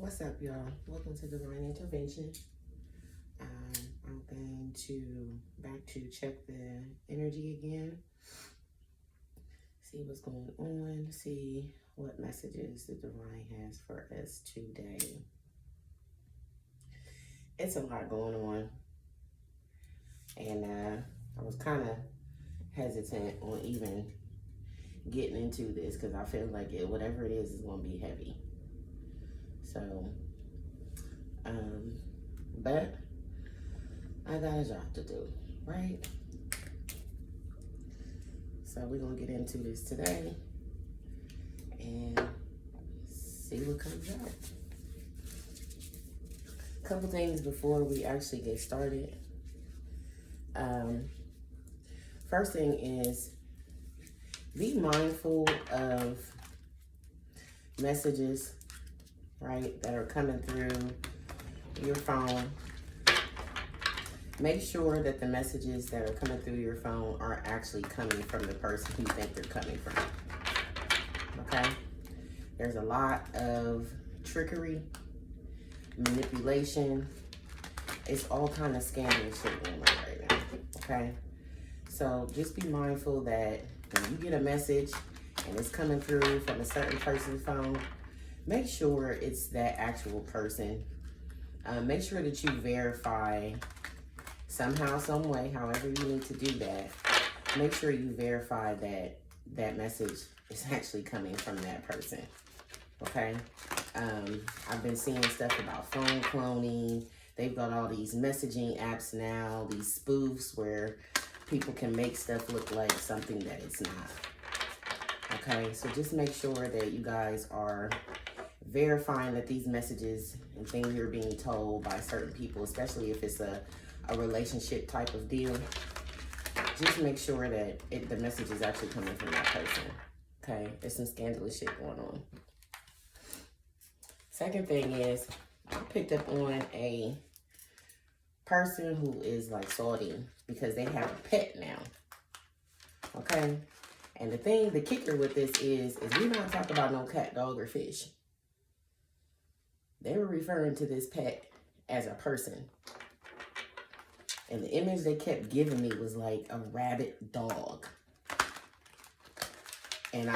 What's up, y'all? Welcome to Divine Intervention. I'm going to back to check the energy again, see what's going on, see what messages the Divine has for us today. It's a lot going on, and I was kind of hesitant on even getting into this because I feel like whatever it is going to be heavy. So, but I got a job to do, right? So we're gonna get into this today and see what comes out. A couple things before we actually get started. First thing is, be mindful of messages, right, that are coming through your phone. Make sure that the messages that are coming through your phone are actually coming from the person you think they're coming from. Okay? There's a lot of trickery, manipulation. It's all kind of scandalous shit going on right now. Okay? So just be mindful that when you get a message and it's coming through from a certain person's phone, make sure it's that actual person. Make sure that you verify somehow, some way, however you need to do that. Make sure you verify that that message is actually coming from that person. Okay? I've been seeing stuff about phone cloning. They've got all these messaging apps now, these spoofs where people can make stuff look like something that it's not. Okay? So just make sure that you guys are verifying that these messages and things you're being told by certain people, especially if it's a relationship type of deal, just make sure that the message is actually coming from that person. Okay? There's some scandalous shit going on. Second thing is, I picked up on a person who is like Saudi because they have a pet now. Okay? And the kicker with this is we're not talking about no cat, dog, or fish. They were referring to this pet as a person. And the image they kept giving me was like a rabid dog. And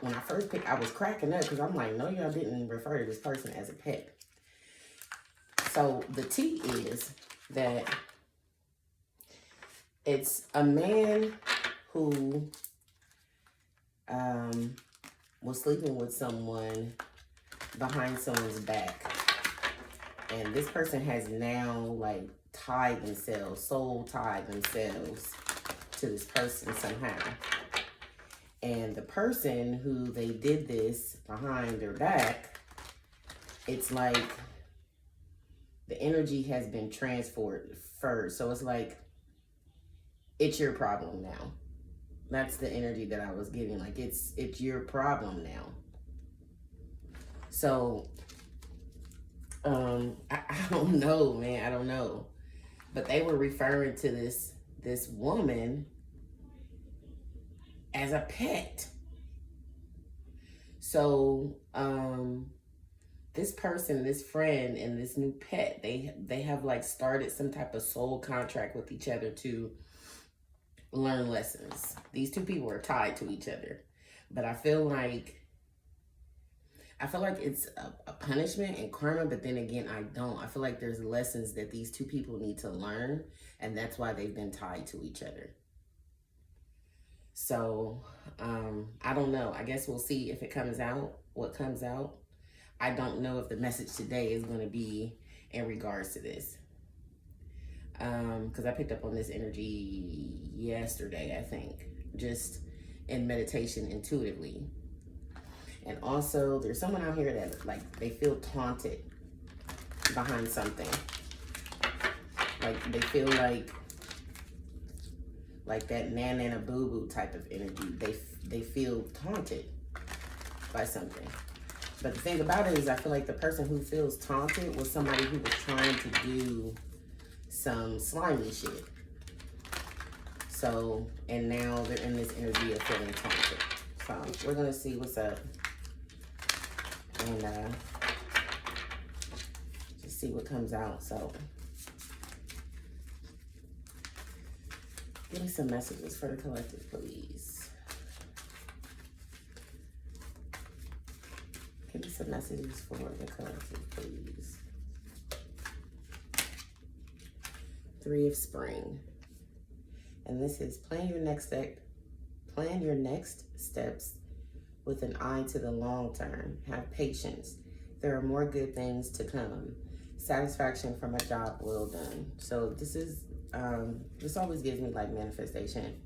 when I first picked, I was cracking up because I'm like, no, y'all didn't refer to this person as a pet. So the tea is that it's a man who was sleeping with someone behind someone's back, and this person has now like soul tied themselves to this person somehow. And the person who they did this behind their back, it's like the energy has been transferred first. So it's like, it's your problem now. That's the energy that I was getting. Like, it's your problem now. So, I don't know, man. I don't know. But they were referring to this woman as a pet. So, this person, this friend, and this new pet, they have like started some type of soul contract with each other to learn lessons. These two people are tied to each other. But I feel like it's a punishment and karma, but then again, I don't. I feel like there's lessons that these two people need to learn, and that's why they've been tied to each other. So, I don't know. I guess we'll see if it comes out, what comes out. I don't know if the message today is going to be in regards to this. Because I picked up on this energy yesterday, I think, just in meditation intuitively. And also, there's someone out here that, like, they feel taunted behind something. Like, they feel like that nana boo-boo type of energy. They feel taunted by something. But the thing about it is, I feel like the person who feels taunted was somebody who was trying to do some slimy shit. So, and now they're in this energy of feeling taunted. So, we're going to see what's up. And see what comes out. So give me some messages for the collective, please. Give me some messages for the collective, please. 3 of Spring. And this is plan your next steps with an eye to the long term. Have patience. There are more good things to come. Satisfaction from a job well done. So this is, this always gives me like manifestation.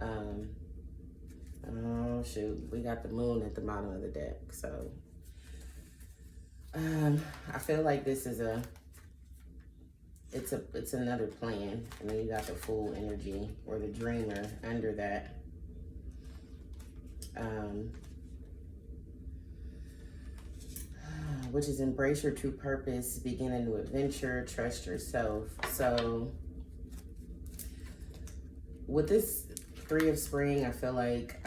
Oh shoot, we got the moon at the bottom of the deck. So I feel like this is it's another plan. And then you got the Fool energy or the Dreamer under that. Which is embrace your true purpose, begin a new adventure, trust yourself. So with this 3 of Spring, I feel like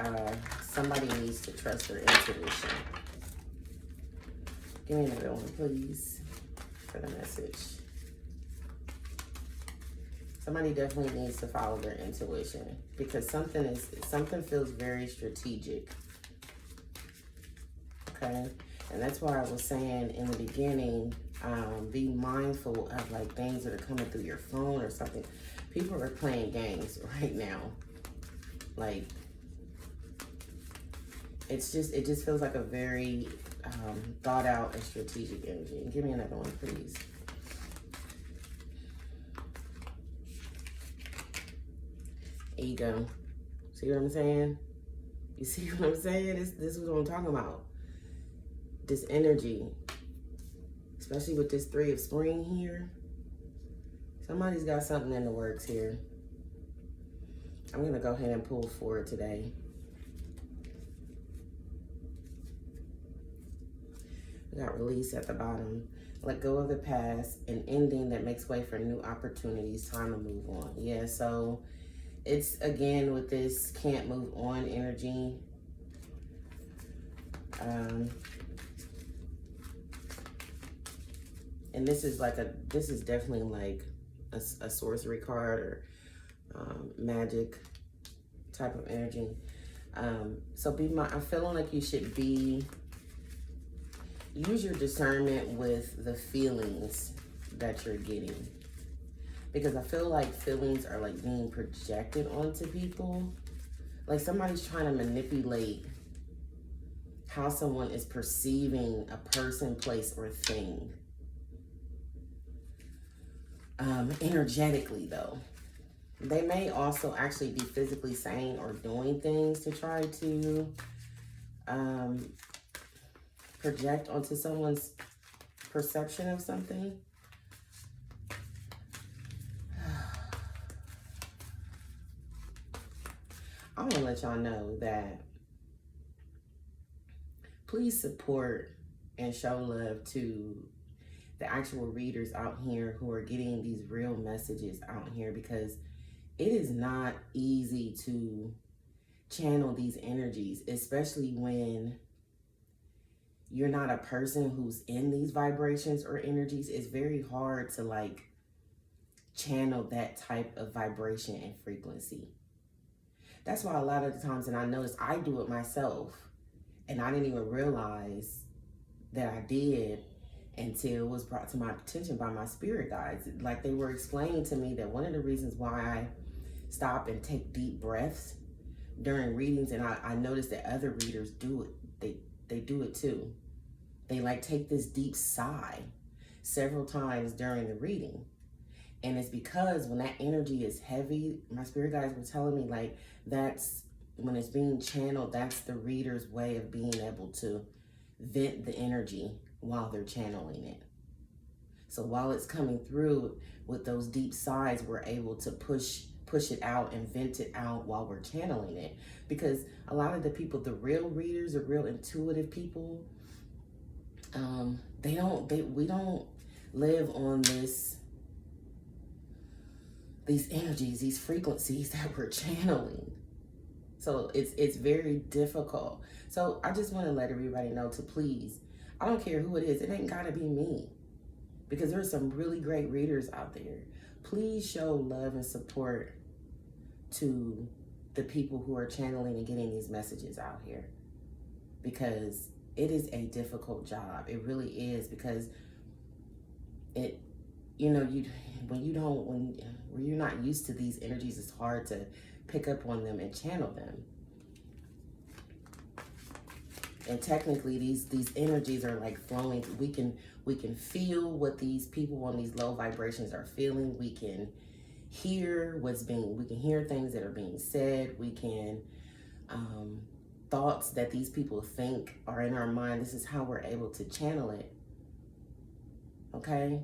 somebody needs to trust their intuition. Give me another one, please, for the message. Somebody definitely needs to follow their intuition because something feels very strategic. Okay, and that's why I was saying in the beginning, be mindful of like things that are coming through your phone or something. People are playing games right now. Like it just feels like a very thought out and strategic energy. Give me another one, please. Ego. See what I'm saying? You see what I'm saying? This is what I'm talking about. This energy, especially with this 3 of Spring here. Somebody's got something in the works here. I'm going to go ahead and pull for it today. We got release at the bottom. Let go of the past, an ending that makes way for new opportunities. Time to move on. Yeah, so it's again with this can't move on energy. And this is like this is definitely like a sorcery card or magic type of energy. So I'm feeling like you should use your discernment with the feelings that you're getting. Because I feel like feelings are like being projected onto people. Like somebody's trying to manipulate how someone is perceiving a person, place, or thing. Energetically though. They may also actually be physically saying or doing things to try to project onto someone's perception of something. I want to let y'all know that please support and show love to the actual readers out here who are getting these real messages out here, because it is not easy to channel these energies, especially when you're not a person who's in these vibrations or energies. It's very hard to like channel that type of vibration and frequency. That's why a lot of the times, and I notice I do it myself, and I didn't even realize that I did until it was brought to my attention by my spirit guides. Like they were explaining to me that one of the reasons why I stop and take deep breaths during readings, and I noticed that other readers do it, they do it too. They like take this deep sigh several times during the reading. And it's because when that energy is heavy, my spirit guides were telling me like that's when it's being channeled, that's the reader's way of being able to vent the energy while they're channeling it. So while it's coming through with those deep sighs, we're able to push it out and vent it out while we're channeling it. Because a lot of the people, the real readers, the real intuitive people, we don't live on these energies, these frequencies that we're channeling. So it's very difficult. So I just want to let everybody know to please, I don't care who it is, it ain't gotta be me. because there's some really great readers out there. Please show love and support to the people who are channeling and getting these messages out here, because it is a difficult job. It really is, because it, you know, when you're not used to these energies, it's hard to pick up on them and channel them. And technically, these energies are like flowing. We can feel what these people on these low vibrations are feeling. We can hear we can hear things that are being said. We can, thoughts that these people think are in our mind. This is how we're able to channel it. Okay?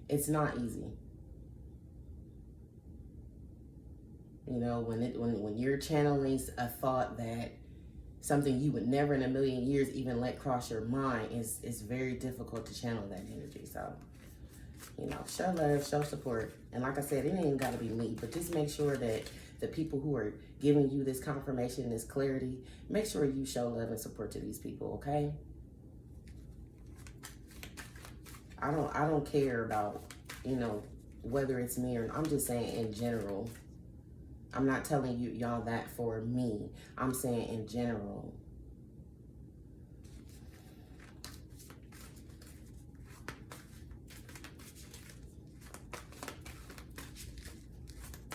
It's not easy. You know, when you're channeling a thought that something you would never in a million years even let cross your mind, it's very difficult to channel that energy. So, you know, show love, show support. And like I said, it ain't got to be me, but just make sure that the people who are giving you this confirmation, this clarity, make sure you show love and support to these people, okay? I don't care about, you know, whether it's me or, I'm just saying in general. I'm not telling y'all that for me. I'm saying in general.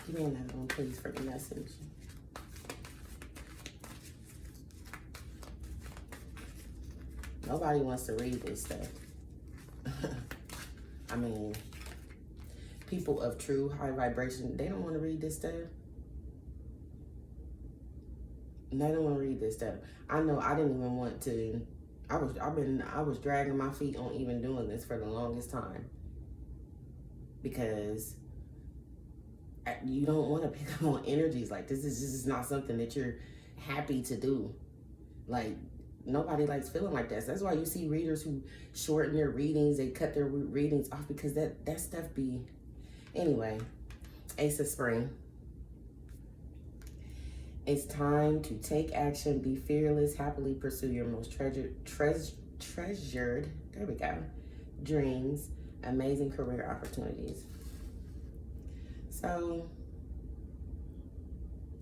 Give me another one, please, for the message. Nobody wants to read this stuff. I mean, people of true high vibration, they don't want to read this stuff. They don't want to read this stuff. I know I didn't even want to. I was dragging my feet on even doing this for the longest time, because you don't want to pick up on energies like this. This is not something that you're happy to do. Like, nobody likes feeling like that. So that's why you see readers who shorten their readings. They cut their readings off, because that stuff be... Anyway, Ace of Spring. It's time to take action, be fearless, happily pursue your most treasured, there we go, dreams, amazing career opportunities. So,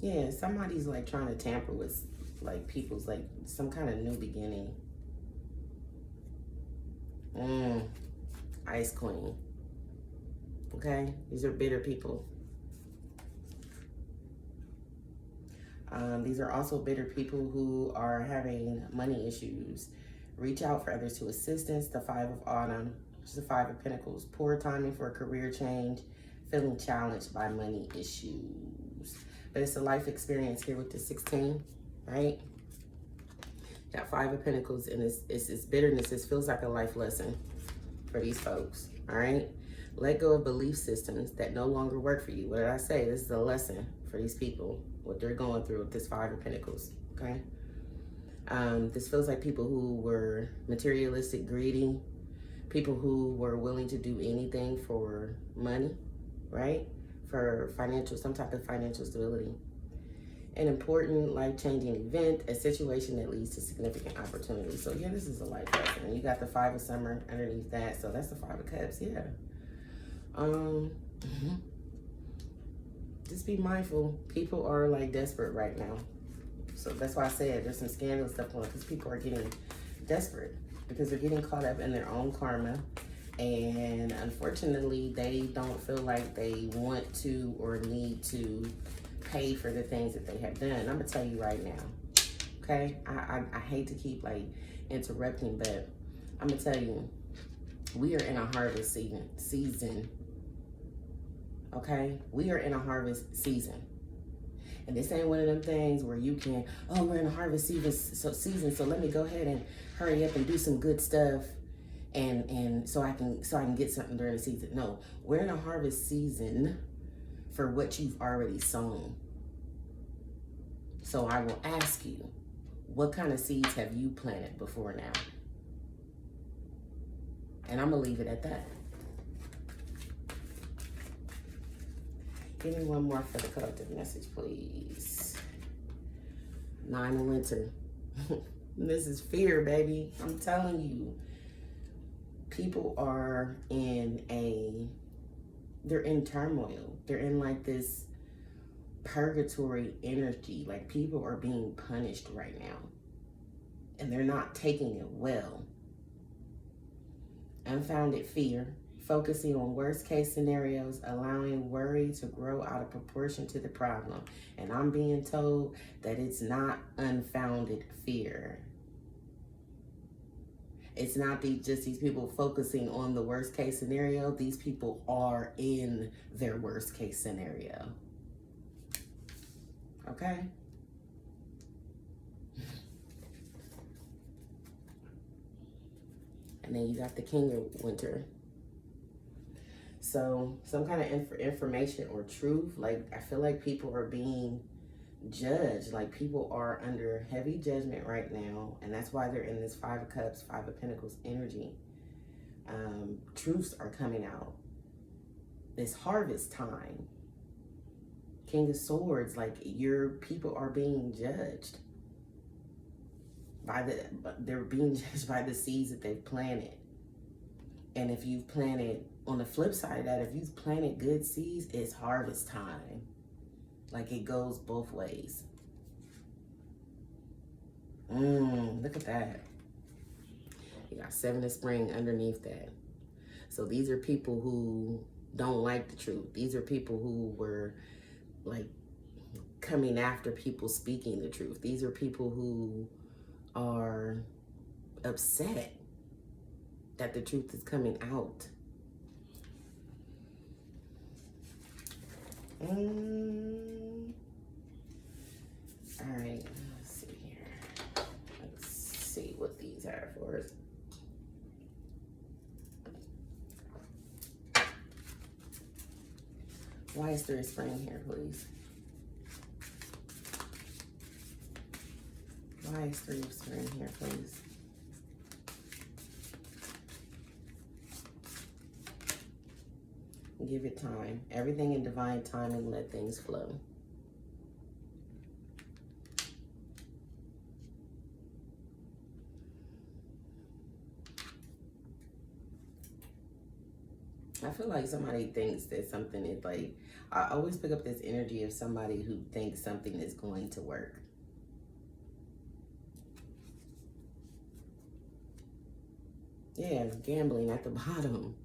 yeah, somebody's like trying to tamper with like people's, like some kind of new beginning. Ice Queen. Okay, these are bitter people. These are also bitter people who are having money issues. Reach out for others to assistance. The Five of Autumn, which is the Five of Pentacles. Poor timing for a career change. Feeling challenged by money issues. But it's a life experience here with the 16, right? Got Five of Pentacles, and it's bitterness. This feels like a life lesson for these folks, all right? Let go of belief systems that no longer work for you. What did I say? This is a lesson for these people, what they're going through with this Five of Pentacles, okay? This feels like people who were materialistic, greedy, people who were willing to do anything for money, right? For some type of financial stability. An important life-changing event, a situation that leads to significant opportunity. So yeah, this is a life lesson. And you got the Five of Summer underneath that, so that's the Five of Cups, yeah. Just be mindful. People are like desperate right now. So that's why I said there's some scandal stuff going on, because people are getting desperate because they're getting caught up in their own karma. And unfortunately, they don't feel like they want to or need to pay for the things that they have done. I'm gonna tell you right now, okay? I hate to keep like interrupting, but I'm gonna tell you, we are in a harvest season. Okay, we are in a harvest season, and this ain't one of them things where you can, oh, we're in a harvest season, so let me go ahead and hurry up and do some good stuff, and so I can get something during the season. No, we're in a harvest season for what you've already sown. So I will ask you, what kind of seeds have you planted before now? And I'm gonna leave it at that. Give me one more for the collective message, please. 9 of Winter. This is fear, baby. I'm telling you. people are they're in turmoil. They're in like this purgatory energy. Like people are being punished right now. And they're not taking it well. Unfounded fear. Focusing on worst case scenarios, allowing worry to grow out of proportion to the problem. And I'm being told that it's not unfounded fear. It's not just these people focusing on the worst case scenario. These people are in their worst case scenario. Okay? And then you got the King of Winter. So some kind of information or truth, like I feel like people are being judged. Like people are under heavy judgment right now. And that's why they're in this Five of Cups, Five of Pentacles energy. Truths are coming out. This harvest time. King of Swords, like your people are being judged. They're being judged by the seeds that they've planted. And if you've planted, on the flip side of that, if you've planted good seeds, it's harvest time. Like it goes both ways. Look at that. You got Seven of Spring underneath that. So these are people who don't like the truth. These are people who were like coming after people speaking the truth. These are people who are upset that the truth is coming out. All right, let's see here. Let's see what these are for us. Why is Three of Spring here, please? Why is Three of Spring here, please? Give it time. Everything in divine timing, let things flow. I feel like somebody thinks that something is like, I always pick up this energy of somebody who thinks something is going to work. Yeah, gambling at the bottom.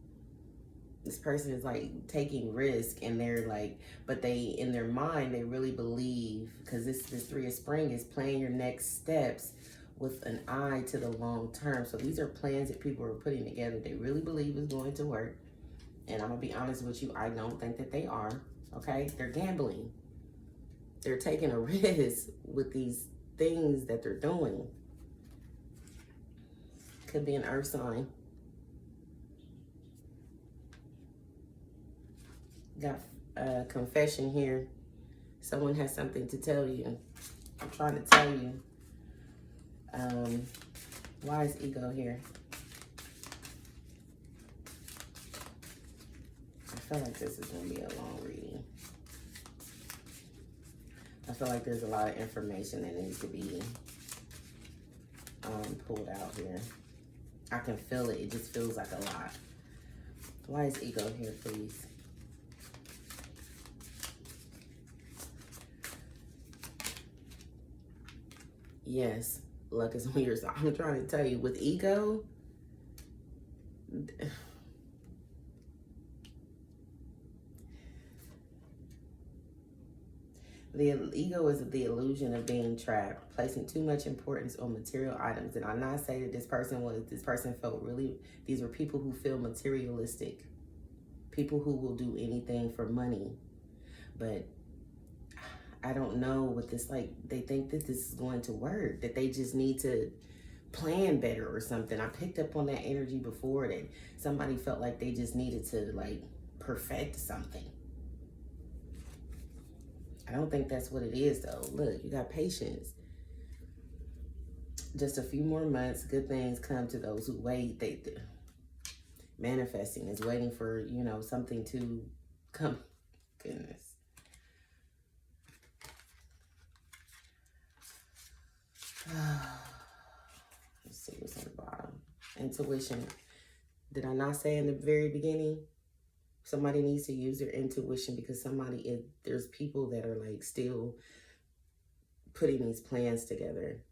This person is like taking risk and they're like, but they, in their mind, they really believe, because this Three of Spring is planning your next steps with an eye to the long term. So these are plans that people are putting together. They really believe is going to work. And I'm gonna be honest with you, I don't think that they are, okay? They're gambling. They're taking a risk with these things that they're doing. Could be an earth sign. Got a confession here. Someone has something to tell you. I'm trying to tell you. Why is ego here? I feel like this is going to be a long reading. I feel like there's a lot of information that needs to be pulled out here. I can feel it. It just feels like a lot. Why is ego here, please? Yes, luck is on your side. I'm trying to tell you, with ego, the ego is the illusion of being trapped, placing too much importance on material items. And I'm not saying that this person felt really, these are people who feel materialistic, people who will do anything for money. But I don't know what this, like, they think that this is going to work, that they just need to plan better or something. I picked up on that energy before, that somebody felt like they just needed to, like, perfect something. I don't think that's what it is, though. Look, you got patience. Just a few more months, good things come to those who wait. Manifesting is waiting for, you know, something to come. Goodness. Let's see what's on the bottom. Intuition. Did I not say in the very beginning? Somebody needs to use their intuition, because there's people that are like still putting these plans together.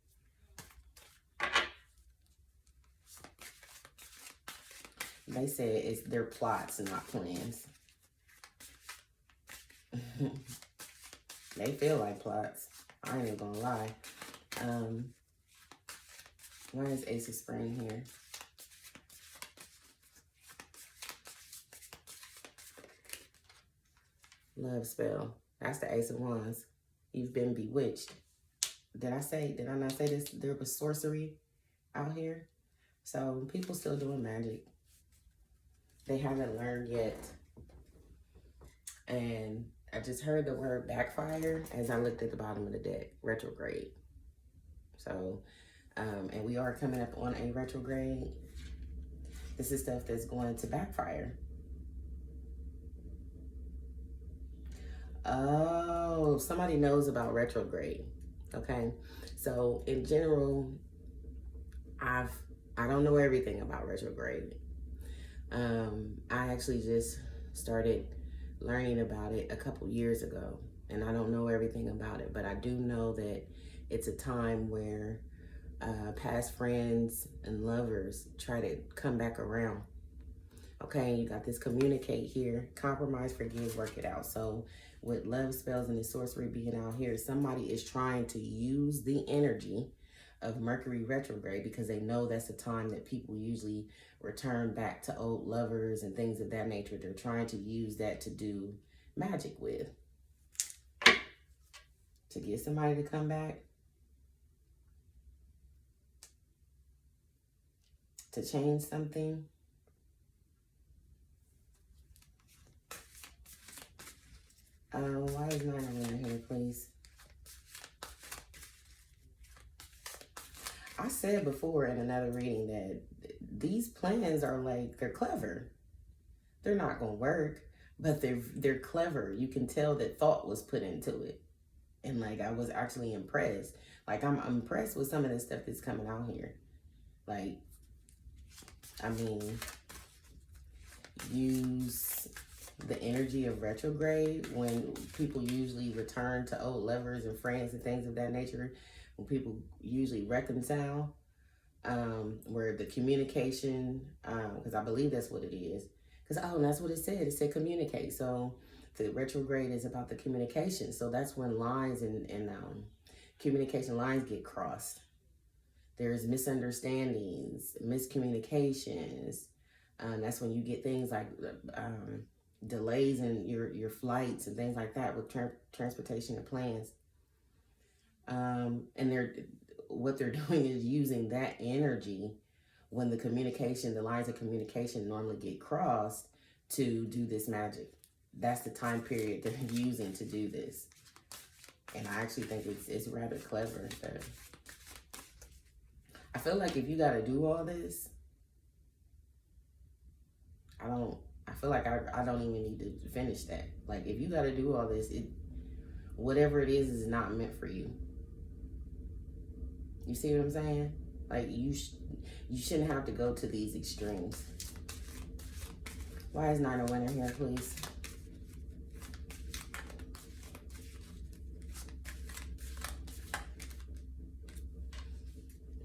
They said it's their plots, not plans. They feel like plots. I ain't even gonna lie. Why is Ace of Spring here? Love spell. That's the Ace of Wands. You've been bewitched. Did I not say this? There was sorcery out here. So people still doing magic. They haven't learned yet. And I just heard the word backfire as I looked at the bottom of the deck. Retrograde. So, and we are coming up on a retrograde. This is stuff that's going to backfire. Oh, somebody knows about retrograde. Okay. So in general, I don't know everything about retrograde. I actually just started learning about it a couple years ago, and I don't know everything about it, but I do know that it's a time where past friends and lovers try to come back around. Okay, you got this communicate here, compromise, forgive, work it out. So with love spells and the sorcery being out here, somebody is trying to use the energy of Mercury retrograde, because they know that's a time that people usually return back to old lovers and things of that nature. They're trying to use that to do magic with, to get somebody to come back, to change something. Why is 9 of Wands here, please? I said before in another reading that these plans are like, they're clever. They're not going to work, but they're clever. You can tell that thought was put into it. And like, I was actually impressed. Like, I'm impressed with some of the stuff that's coming out here. Like, I mean, use the energy of retrograde when people usually return to old lovers and friends and things of that nature. When people usually reconcile, where the communication, because I believe that's what it is. Because, that's what it said. It said communicate. So the retrograde is about the communication. So that's when lines and communication lines get crossed. There's misunderstandings, miscommunications. That's when you get things like delays in your flights and things like that with transportation and plans. And what they're doing is using that energy when the lines of communication normally get crossed, to do this magic. That's the time period they're using to do this. And I actually think it's rather clever. But I feel like if you got to do all this, I feel like I don't even need to finish that. Like, if you got to do all this, whatever it is not meant for you. You see what I'm saying? Like, you shouldn't have to go to these extremes. Why is 9 of Wands here, please?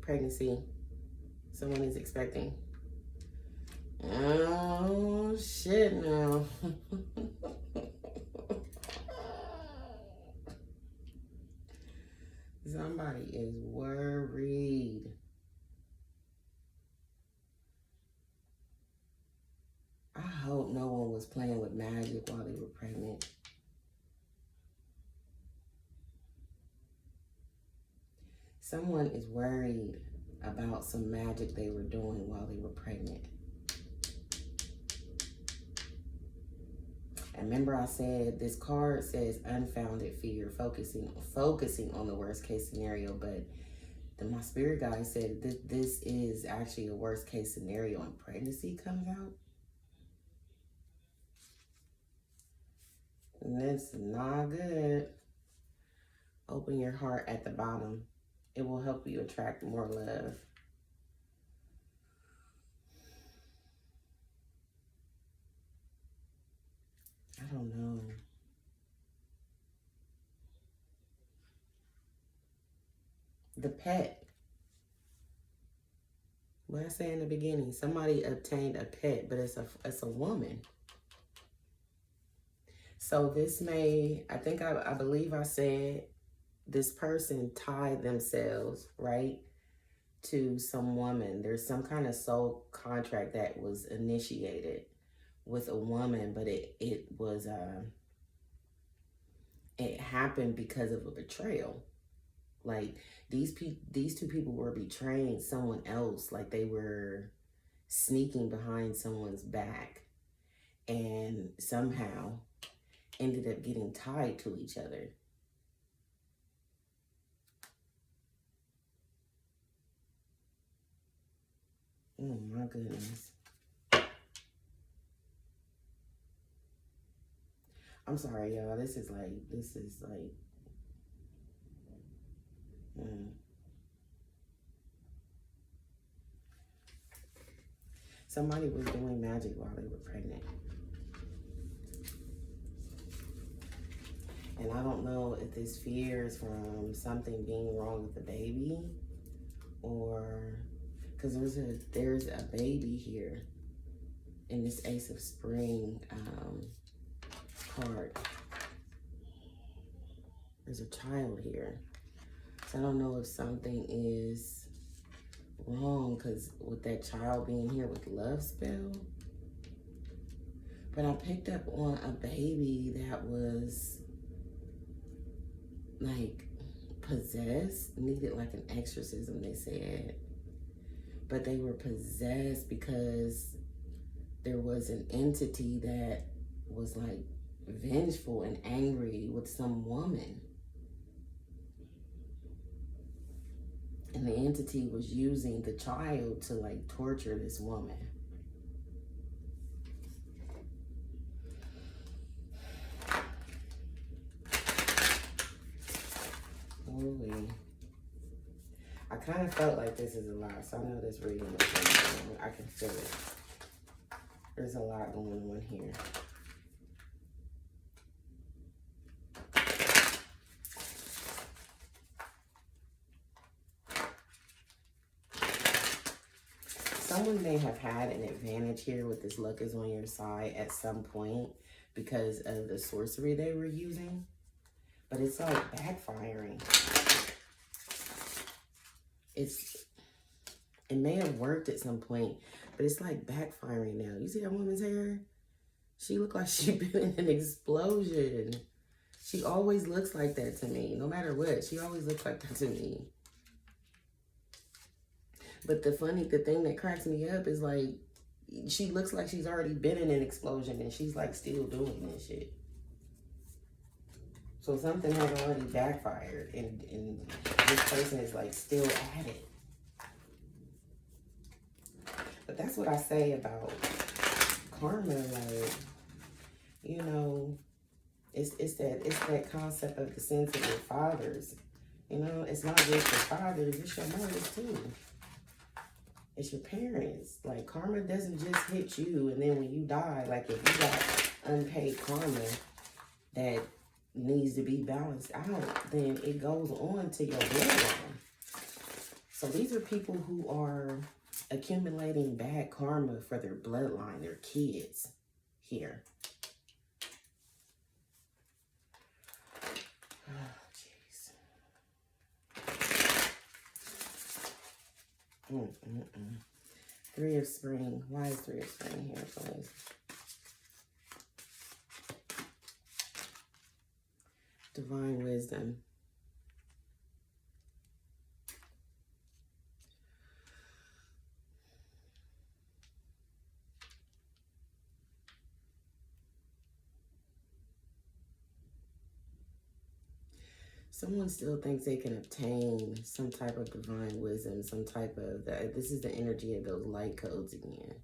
Pregnancy. Someone is expecting. Oh, shit, now. Somebody is worried. I hope no one was playing with magic while they were pregnant. Someone is worried about some magic they were doing while they were pregnant. And remember, I said this card says unfounded fear, focusing on the worst case scenario. But my spirit guide said this is actually a worst case scenario, and pregnancy comes out. And that's not good. Open your heart at the bottom. It will help you attract more love. I don't know. The pet. What I say in the beginning, somebody obtained a pet, but it's a woman. So this may, I believe I said this person tied themselves, right, to some woman. There's some kind of soul contract that was initiated with a woman, but it was it happened because of a betrayal. Like these two people were betraying someone else, like they were sneaking behind someone's back, and somehow ended up getting tied to each other. Oh my goodness. I'm sorry, y'all. This is like, somebody was doing magic while they were pregnant. And I don't know if this fear is from something being wrong with the baby, or because there's a baby here in this Ace of Spring card. There's a child here. So I don't know if something is wrong because with that child being here with love spell. But I picked up on a baby that was like possessed, needed like an exorcism, they said. But they were possessed because there was an entity that was like vengeful and angry with some woman. And the entity was using the child to like torture this woman. Holy. I kind of felt like this is a lot, so I know this reading is going on. I can feel it. There's a lot going on here. Someone may have had an advantage here with this luck is on your side at some point because of the sorcery they were using. But it's like backfiring. It may have worked at some point, but it's like backfiring now. You see that woman's hair? She looked like she'd been in an explosion. She always looks like that to me. No matter what, she always looks like that to me. But the thing that cracks me up is like, she looks like she's already been in an explosion and she's like still doing this shit. So something has already backfired and this person is like still at it. But that's what I say about karma, like, you know, it's that concept of the sins of your fathers. You know, it's not just your fathers, it's your mothers too. It's your parents. Like, karma doesn't just hit you and then when you die, like if you got unpaid karma that needs to be balanced out, then it goes on to your bloodline. So these are people who are accumulating bad karma for their bloodline, their kids here. Oh, jeez. Three of Spring. Why is Three of Spring here, please? Divine Wisdom. Someone still thinks they can obtain some type of divine wisdom, some type of that. This is the energy of those light codes again.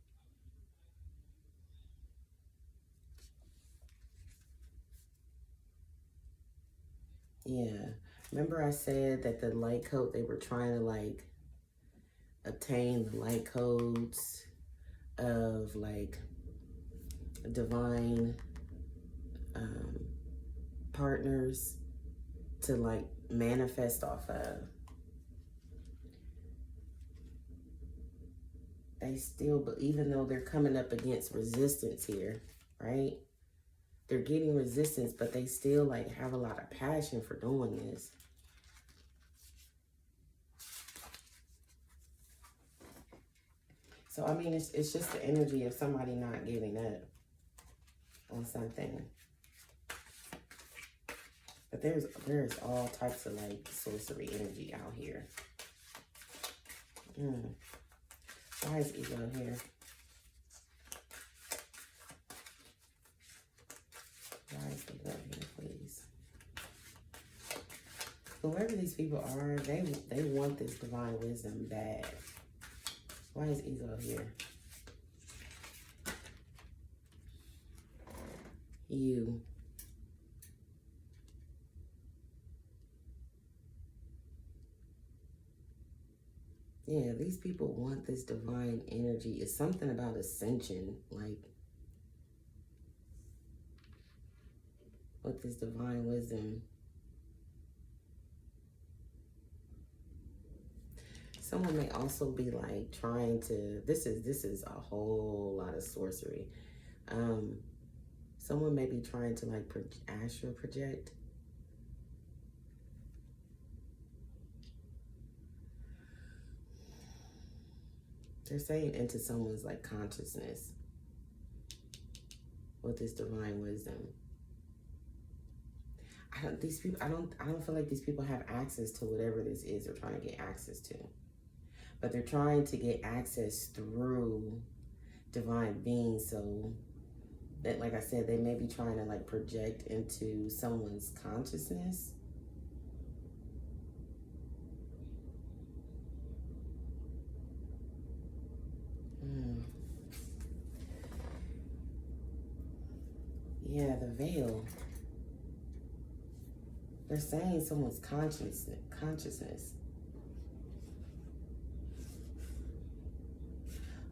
Yeah. Remember I said that the light code, they were trying to like obtain the light codes of like divine partners to like manifest off of. They still, but even though they're coming up against resistance here, right? They're getting resistance, but they still like have a lot of passion for doing this. So, I mean, it's just the energy of somebody not giving up on something. But there's all types of like sorcery energy out here. Why is ego here? Why is ego here, please? Whoever these people are, they want this divine wisdom bad. Why is ego here? You. Yeah, these people want this divine energy. It's something about ascension, like with this divine wisdom. Someone may also be like trying to, this is a whole lot of sorcery. Someone may be trying to like astral project. They're saying into someone's like consciousness with this divine wisdom. I don't feel like these people have access to whatever this is they're trying to get access to. But they're trying to get access through divine beings, so that, like I said, they may be trying to like project into someone's consciousness. Yeah, the veil. They're saying someone's consciousness.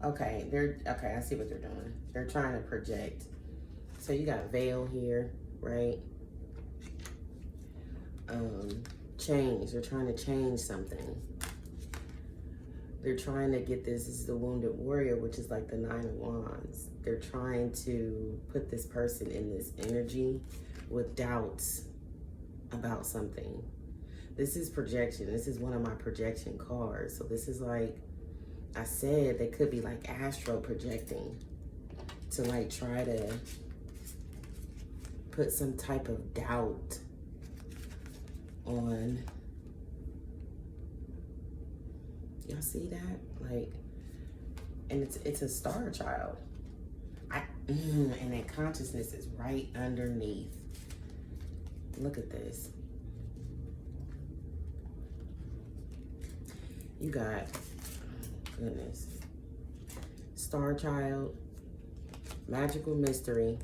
Okay, I see what they're doing. They're trying to project. So you got veil here, right? Change. They're trying to change something. They're trying to get this is the wounded warrior, which is like the 9 of Wands. They're trying to put this person in this energy with doubts about something. This is projection. This is one of my projection cards. So this is like, I said, they could be like astral projecting to like try to put some type of doubt on. Y'all see that? Like, and it's a star child. And that consciousness is right underneath. Look at this. You got, goodness, star child, magical mystery,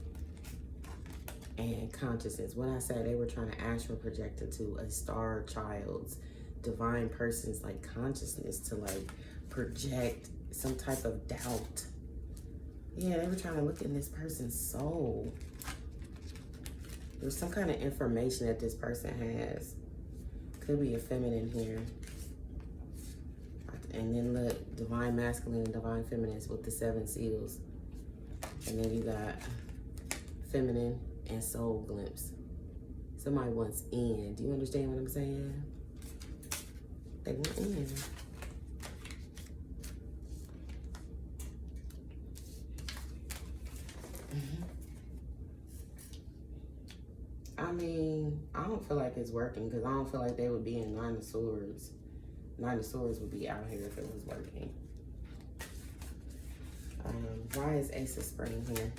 and consciousness. What I said, they were trying to astral project into a star child's divine person's like consciousness to like project some type of doubt. Yeah, they were trying to look in this person's soul. There's some kind of information that this person has. Could be a feminine here. And then look, divine masculine and divine feminine with the 7 seals. And then you got feminine and soul glimpse. Somebody wants in. Do you understand what I'm saying? They want in. I mean, I don't feel like it's working because I don't feel like they would be in 9 of Swords. 9 of Swords would be out here if it was working. Why is Ace of Spring here?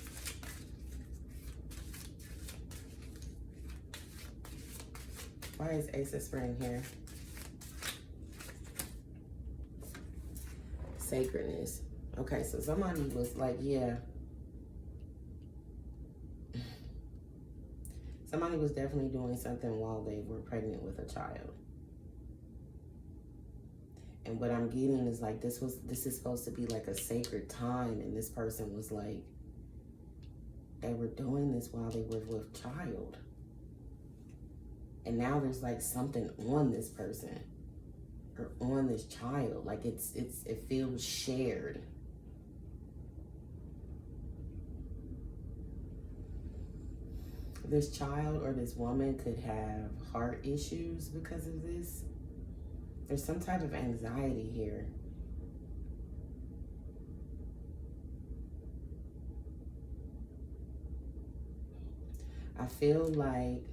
Why is Ace of Spring here? Sacredness. Okay, so somebody was like, yeah. Somebody was definitely doing something while they were pregnant with a child. And what I'm getting is like, this is supposed to be like a sacred time. And this person was like, they were doing this while they were with child. And now there's like something on this person or on this child. Like it feels shared. This child or this woman could have heart issues because of this. There's some type of anxiety here. I feel like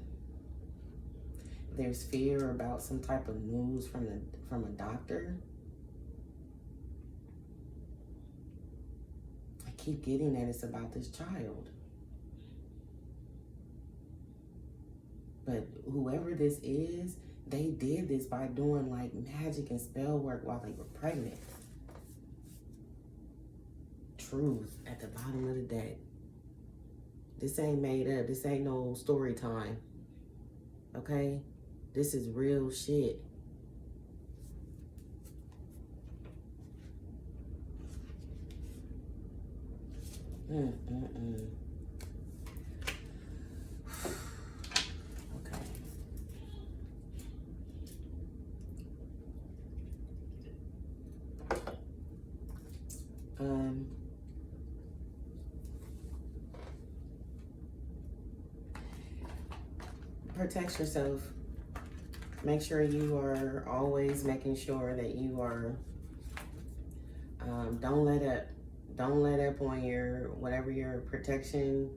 there's fear about some type of news from a doctor. I keep getting that it's about this child. But whoever this is, they did this by doing like magic and spell work while they were pregnant. Truth at the bottom of the deck. This ain't made up. This ain't no story time. Okay? This is real shit. Okay. Protect yourself. Make sure you are always making sure that you are, don't let up. Don't let up on your, whatever your protection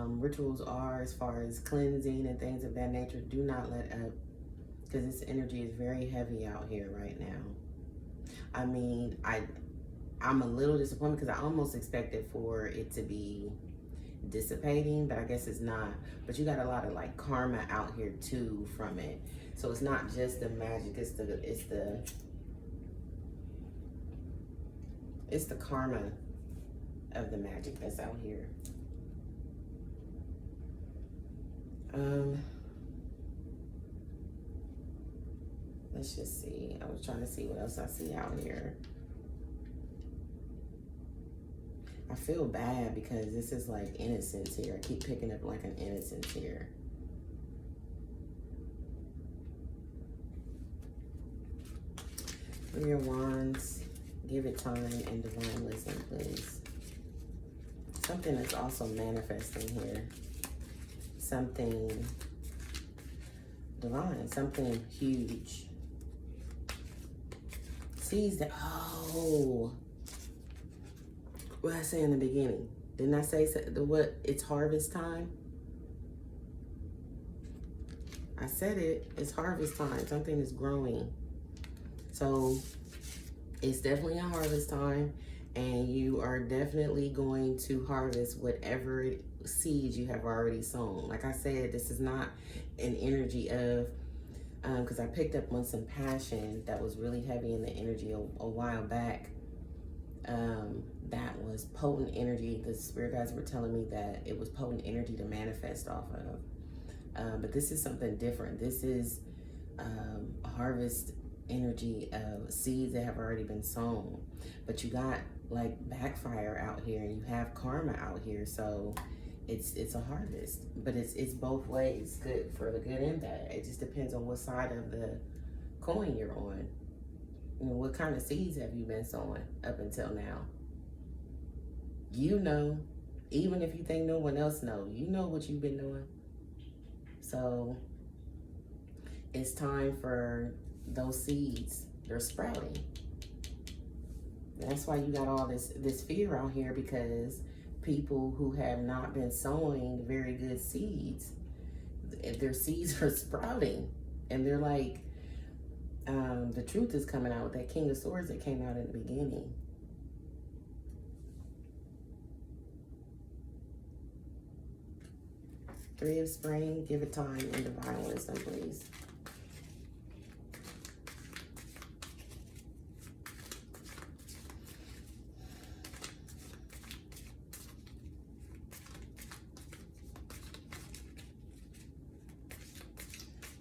rituals are as far as cleansing and things of that nature. Do not let up, because this energy is very heavy out here right now. I mean, I'm a little disappointed because I almost expected for it to be dissipating, but I guess it's not. But you got a lot of like karma out here too from it. So it's not just the magic, it's the karma of the magic that's out here. Let's just see. I was trying to see what else I see out here. I feel bad because this is like innocence here. I keep picking up like an innocence here. For your wands, give it time and divine wisdom, please. Something is also manifesting here. Something divine, something huge. Sees that, oh, what did I say in the beginning? Didn't I say what? It's harvest time? I said it. It's harvest time. Something is growing. So it's definitely a harvest time, and you are definitely going to harvest whatever seeds you have already sown. Like I said, this is not an energy of, because I picked up on some passion that was really heavy in the energy a while back. That was potent energy. The spirit guides were telling me that it was potent energy to manifest off of. But this is something different. This is a harvest energy of seeds that have already been sown. But you got like backfire out here, and you have karma out here. So it's a harvest. But it's both ways, good for the good and bad. It just depends on what side of the coin you're on. You know, what kind of seeds have you been sowing up until now? You know, even if you think no one else knows, you know what you've been doing. So it's time for those seeds. They're sprouting. That's why you got all this fear out here, because people who have not been sowing very good seeds, their seeds are sprouting, and they're like, the truth is coming out with that King of Swords that came out in the beginning. Three of Spring, give it time and divine wisdom, please.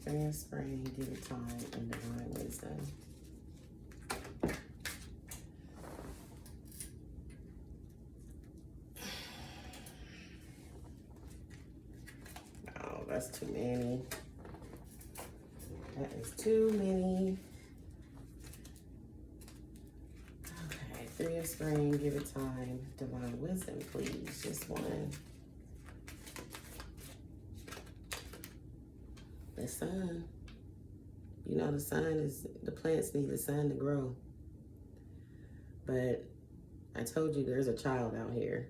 Three of Spring, give it time and divine wisdom. too many. That is too many. Okay, Three of Spring, give it time. Divine wisdom, please. Just one. The sun. You know, the sun is, the plants need the sun to grow. But I told you there's a child out here.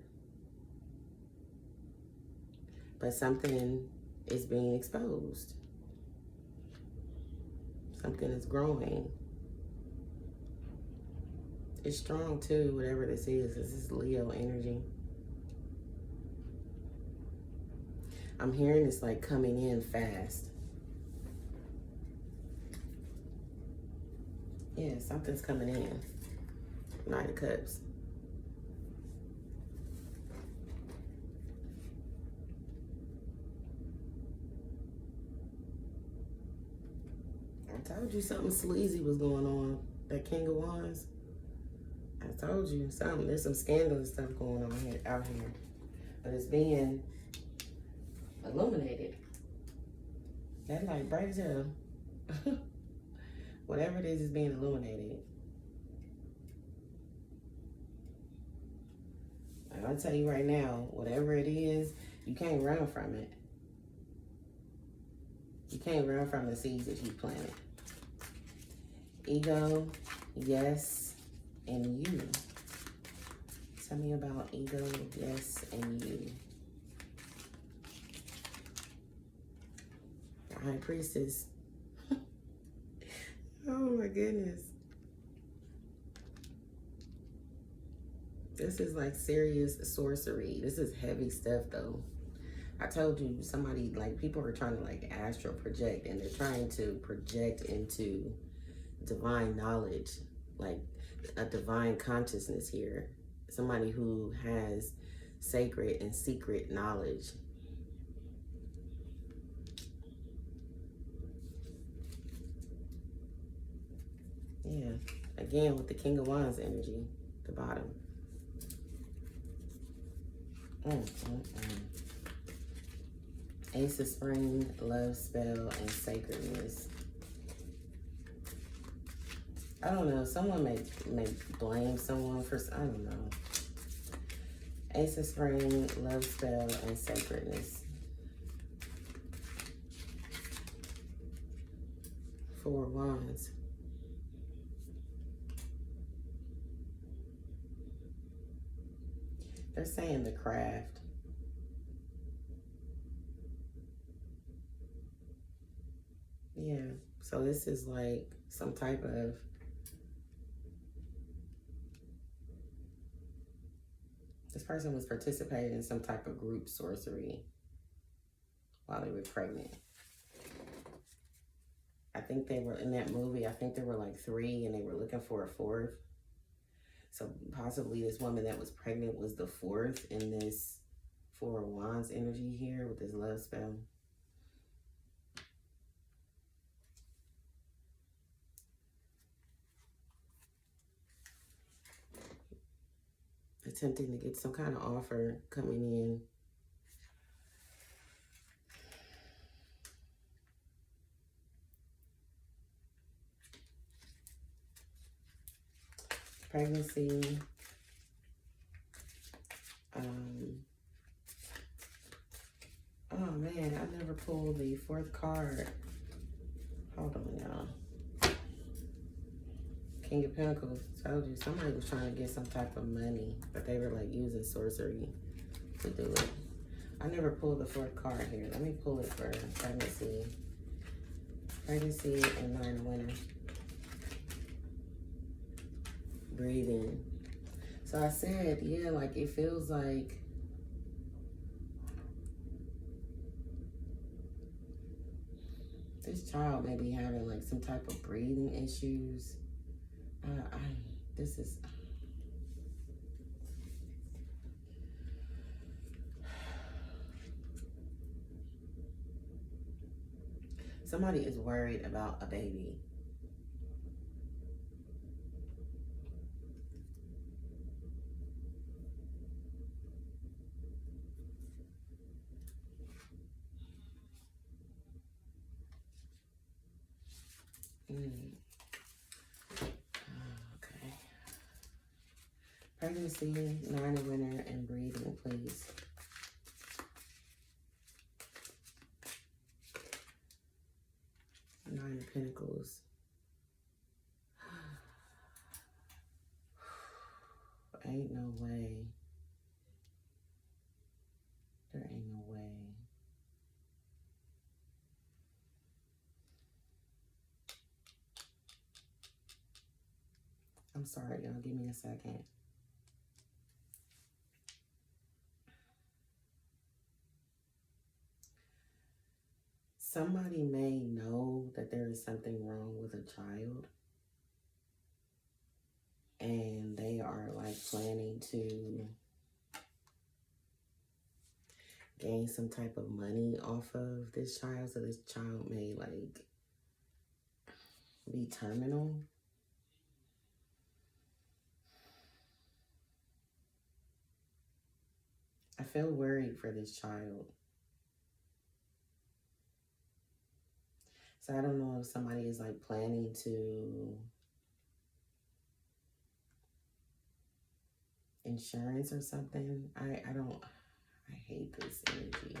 But something is being exposed. Something is growing. It's strong too, whatever this is. This is Leo energy. I'm hearing it's like coming in fast. Yeah, something's coming in. Knight of Cups. I told you something sleazy was going on. That King of Wands. I told you something. There's some scandalous stuff going on here, out here. But it's being illuminated. That light bright as hell. Whatever it is being illuminated. I'll tell you right now, whatever it is, you can't run from it. You can't run from the seeds that you planted. Ego, yes, and you. Tell me about ego, yes, and you. The High Priestess. Oh my goodness. This is like serious sorcery. This is heavy stuff though. I told you somebody, like, people are trying to like astral project, and they're trying to project into divine knowledge, like a divine consciousness here. Somebody who has sacred and secret knowledge. Yeah, again with the King of Wands energy, the bottom. Ace of Spring, love spell, and sacredness. I don't know. Someone may blame someone for, I don't know. Ace of Spring, love spell, and sacredness. Four of Wands. They're saying the craft. Yeah, so this is like some type of, this person was participating in some type of group sorcery while they were pregnant. I think they were in that movie, I think there were like 3 and they were looking for a 4th. So possibly this woman that was pregnant was the 4th in this Four of Wands energy here with this love spell. Attempting to get some kind of offer coming in. Pregnancy. Oh man, I never pulled the 4th card. Hold on, y'all. King of Pentacles. Told you somebody was trying to get some type of money, but they were like using sorcery to do it. I never pulled the 4th card here. Let me pull it for pregnancy. Pregnancy and 9 of Winter. Breathing. So I said, yeah, like it feels like this child may be having like some type of breathing issues. This is, somebody is worried about a baby. Okay. Pregnancy, 9 of Winter, and breathing, please. Nine of Pentacles. Ain't no way. There ain't no way. I'm sorry, y'all. Give me a second. Somebody may know that there is something wrong with a child, and they are like planning to gain some type of money off of this child. So this child may like be terminal. I feel worried for this child. So I don't know if somebody is like planning to insurance or something. I hate this energy.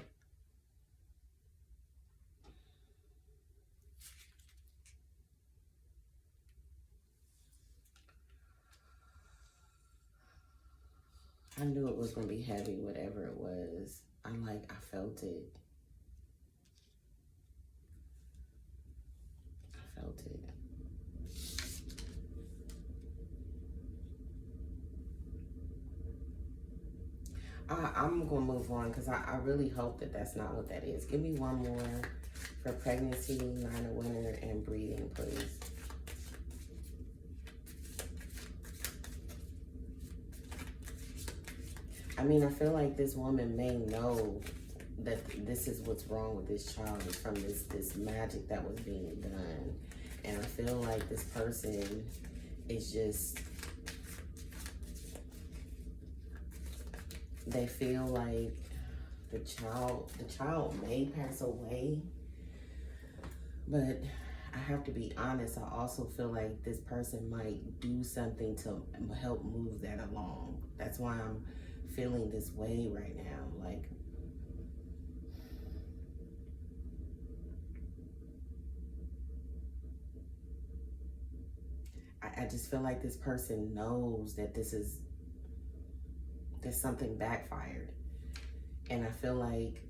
I knew it was going to be heavy, whatever it was. I felt it. I felt it. I'm going to move on because I really hope that that's not what that is. Give me one more for pregnancy, 9 of Winter, and breathing, please. I mean, I feel like this woman may know that this is what's wrong with this child from this magic that was being done. And I feel like this person is just, they feel like the child may pass away, but I have to be honest, I also feel like this person might do something to help move that along. That's why I'm feeling this way right now. Like, I just feel like this person knows that that something backfired. And I feel like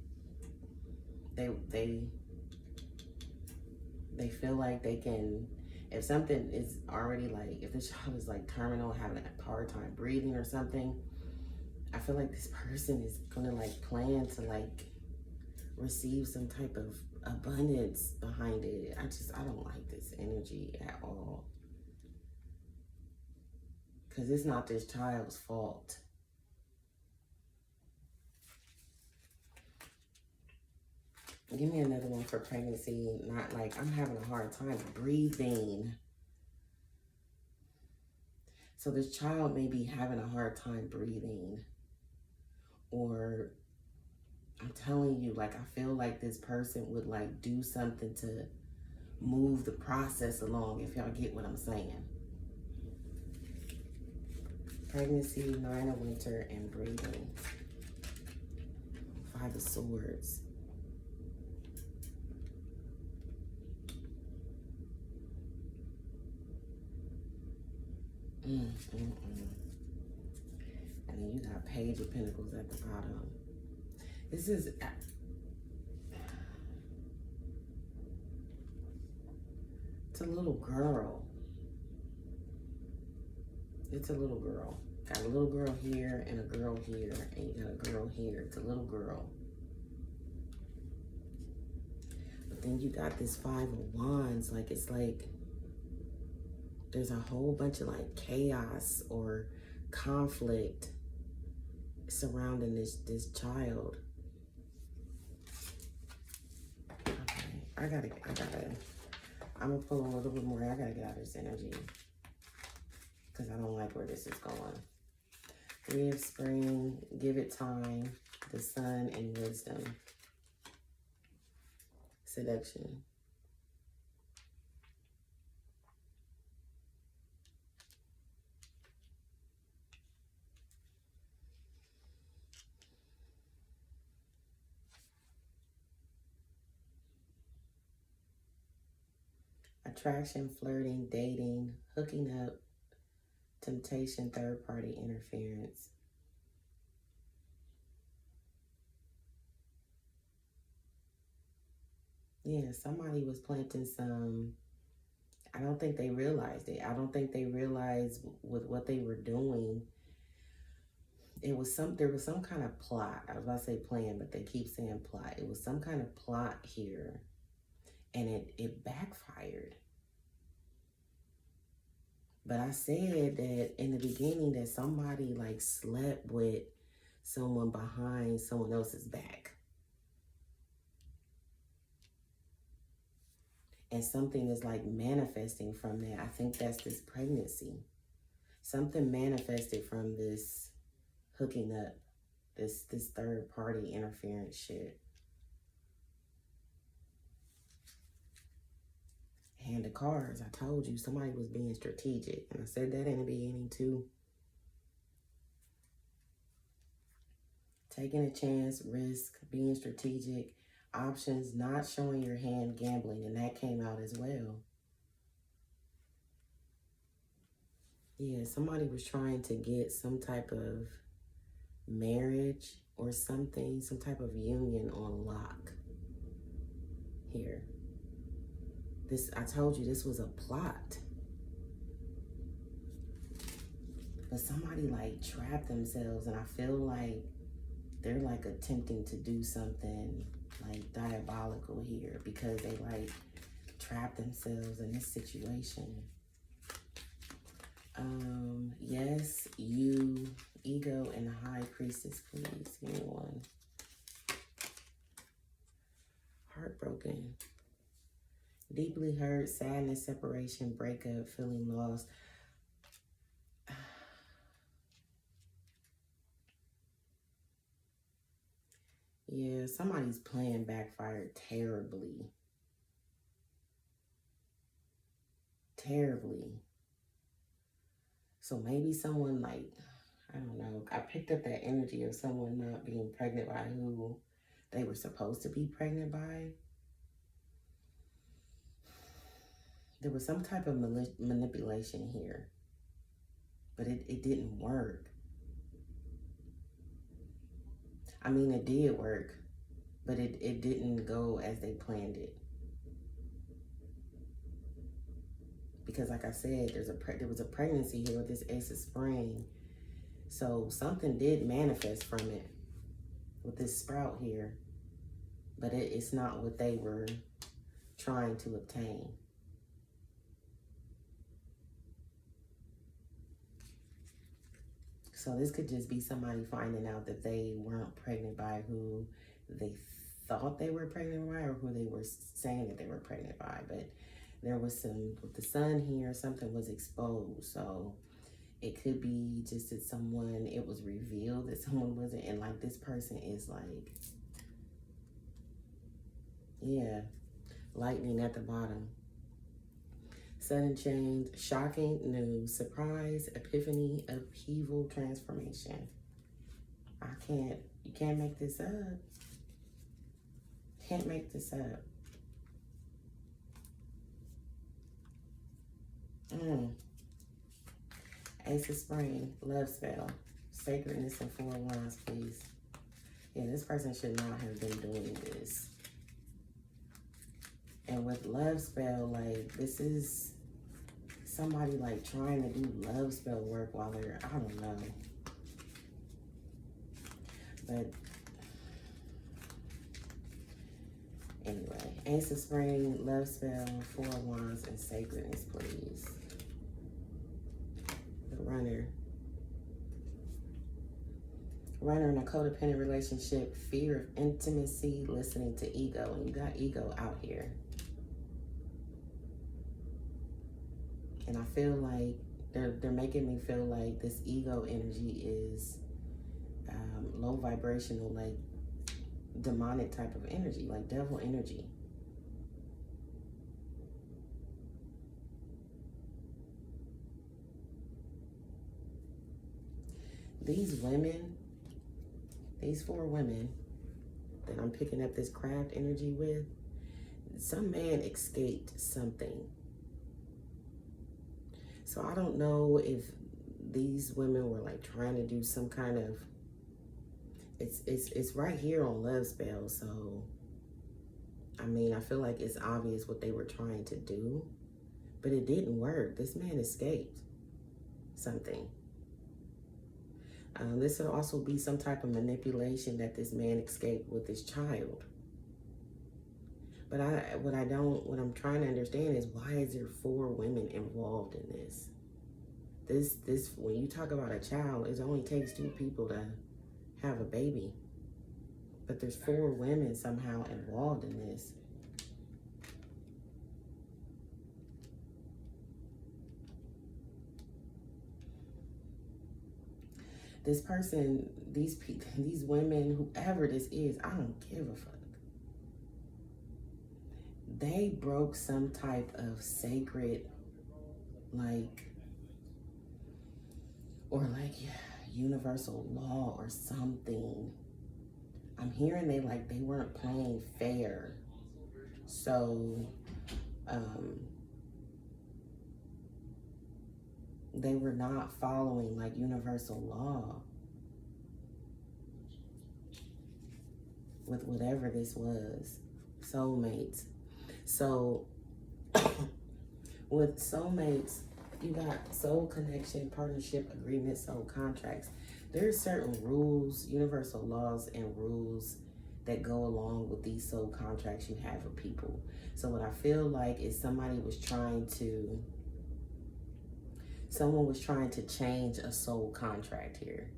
they feel like they can, if something is already like, if the child is like terminal, having a hard time breathing or something, I feel like this person is gonna like plan to like receive some type of abundance behind it. I don't like this energy at all. Because it's not this child's fault. Give me another one for pregnancy. Not like I'm having a hard time breathing. So this child may be having a hard time breathing. Or I'm telling you, like, I feel like this person would like do something to move the process along, if y'all get what I'm saying. Pregnancy, 9 of Winter, and breathing. 5 of Swords. And then you got Page of Pentacles at the bottom. This is... It's a little girl. It's a little girl. Got a little girl here and a girl here. And you got a girl here. It's a little girl. But then you got this 5 of Wands. Like, it's like... There's a whole bunch of like chaos or conflict surrounding this child. Okay, I'm gonna pull a little bit more. I gotta get out of this energy because I don't like where this is going. 3 of Spring, give it time, the Sun, and wisdom. Seduction. Attraction, flirting, dating, hooking up, temptation, third-party interference. Yeah, somebody was planting some. I don't think they realized it. I don't think they realized with what they were doing. There was some kind of plot. I was about to say plan, but they keep saying plot. It was some kind of plot here, and it backfired. But I said that in the beginning that somebody like slept with someone behind someone else's back. And something is like manifesting from that. I think that's this pregnancy. Something manifested from this hooking up, this third party interference shit. And the cards, I told you somebody was being strategic. And I said that in the beginning too. Taking a chance, risk, being strategic, options, not showing your hand, gambling, and that came out as well. Yeah, somebody was trying to get some type of marriage or something, some type of union on lock here. This, I told you this was a plot. But somebody like trapped themselves, and I feel like they're like attempting to do something like diabolical here because they like trapped themselves in this situation. Yes, you, ego, and the high priestess, please. Give me one. Heartbroken. Deeply hurt, sadness, separation, breakup, feeling lost. Yeah, somebody's plan backfired terribly. Terribly. So maybe someone like, I don't know, I picked up that energy of someone not being pregnant by who they were supposed to be pregnant by. There was some type of manipulation here, but it didn't work. I mean, it did work, but it didn't go as they planned it. Because like I said, there was a pregnancy here with this Ace of Spring. So something did manifest from it with this sprout here, but it's not what they were trying to obtain. So this could just be somebody finding out that they weren't pregnant by who they thought they were pregnant by or who they were saying that they were pregnant by. But there was some, with the sun here, something was exposed. So it could be just that someone, it was revealed that someone wasn't, and like this person is like, yeah, lightning at the bottom. Sudden change, shocking news, surprise, epiphany, upheaval, transformation. You can't make this up. Can't make this up. Ace of Spring, love spell, sacredness, and 4 wands, please. Yeah, this person should not have been doing this. And with love spell, like, this is somebody like trying to do love spell work while they're, I don't know. But anyway, Ace of Spring, love spell, 4 wands, and sacredness, please. The runner. Runner in a codependent relationship, fear of intimacy, listening to ego. And you got ego out here. And I feel like they're making me feel like this ego energy is low vibrational, like demonic type of energy, like devil energy. These women, these 4 women that I'm picking up this craft energy with, some man escaped something. So I don't know if these women were like trying to do some kind of, it's right here on Love Spell. So I mean, I feel like it's obvious what they were trying to do, but it didn't work. This man escaped something. This would also be some type of manipulation that this man escaped with his child. But what I'm trying to understand is, why is there 4 women involved in this? This when you talk about a child, it only takes 2 people to have a baby. But there's 4 women somehow involved in this. This person, these women, whoever this is, I don't give a fuck. They broke some type of sacred, universal law or something. I'm hearing they weren't playing fair. So, they were not following universal law with whatever this was. Soulmates. So with soulmates, you got soul connection, partnership, agreement, soul contracts. There's certain rules, universal laws and rules that go along with these soul contracts you have with people. So what I feel like is someone was trying to change a soul contract here.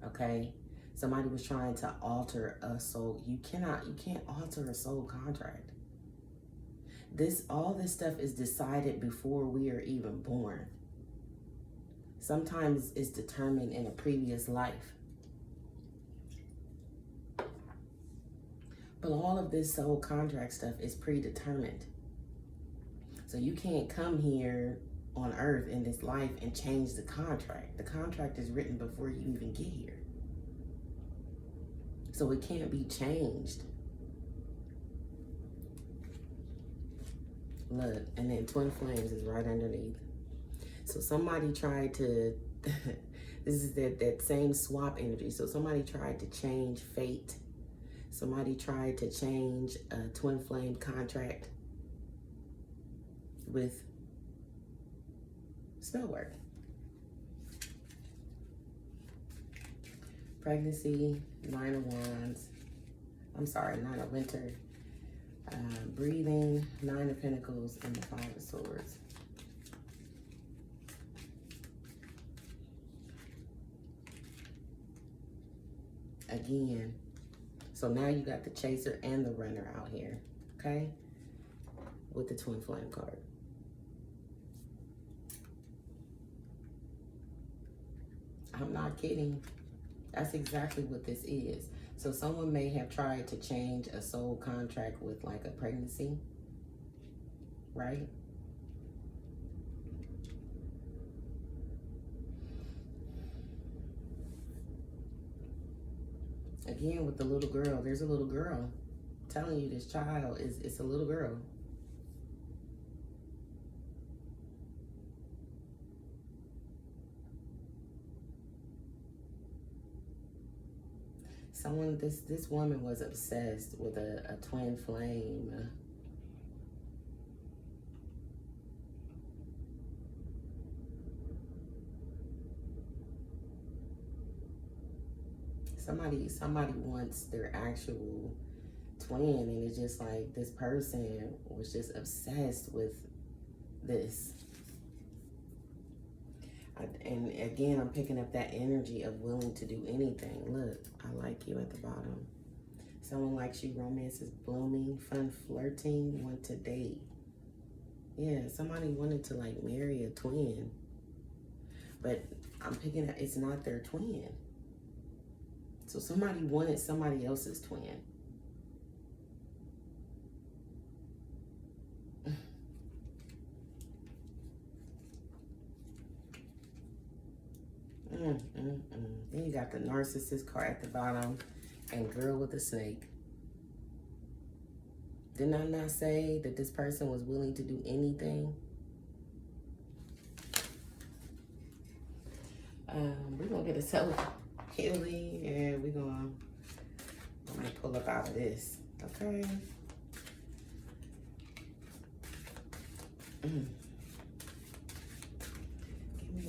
Okay? Somebody was trying to alter a soul. You can't alter a soul contract. All this stuff is decided before we are even born. Sometimes it's determined in a previous life. But all of this soul contract stuff is predetermined. So you can't come here on earth in this life and change the contract. The contract is written before you even get here. So it can't be changed. Look, and then twin flames is right underneath. So somebody tried to, this is that same swap energy. So somebody tried to change fate. Somebody tried to change a twin flame contract with spell work. Pregnancy, 9 of Wands. I'm sorry, 9 of Winter. Breathing, 9 of Pentacles, and the 5 of Swords. Again, so now you got the Chaser and the Runner out here, okay? With the Twin Flame card. I'm not kidding. That's exactly what this is. So someone may have tried to change a soul contract with a pregnancy, right? Again, with the little girl, there's a little girl. I'm telling you, this child it's a little girl. This woman was obsessed with a twin flame. Somebody wants their actual twin, and it's just like this person was just obsessed with this. And again, I'm picking up that energy of willing to do anything. Look, I like you at the bottom. Someone likes you, romance is blooming, fun flirting, want to date. Yeah, somebody wanted to marry a twin. But I'm picking up, it's not their twin. So somebody wanted somebody else's twin. Then you got the narcissist card at the bottom and girl with a snake. Didn't I not say that this person was willing to do anything? We're gonna get a self-healing, and I'm gonna pull up out of this, okay? Give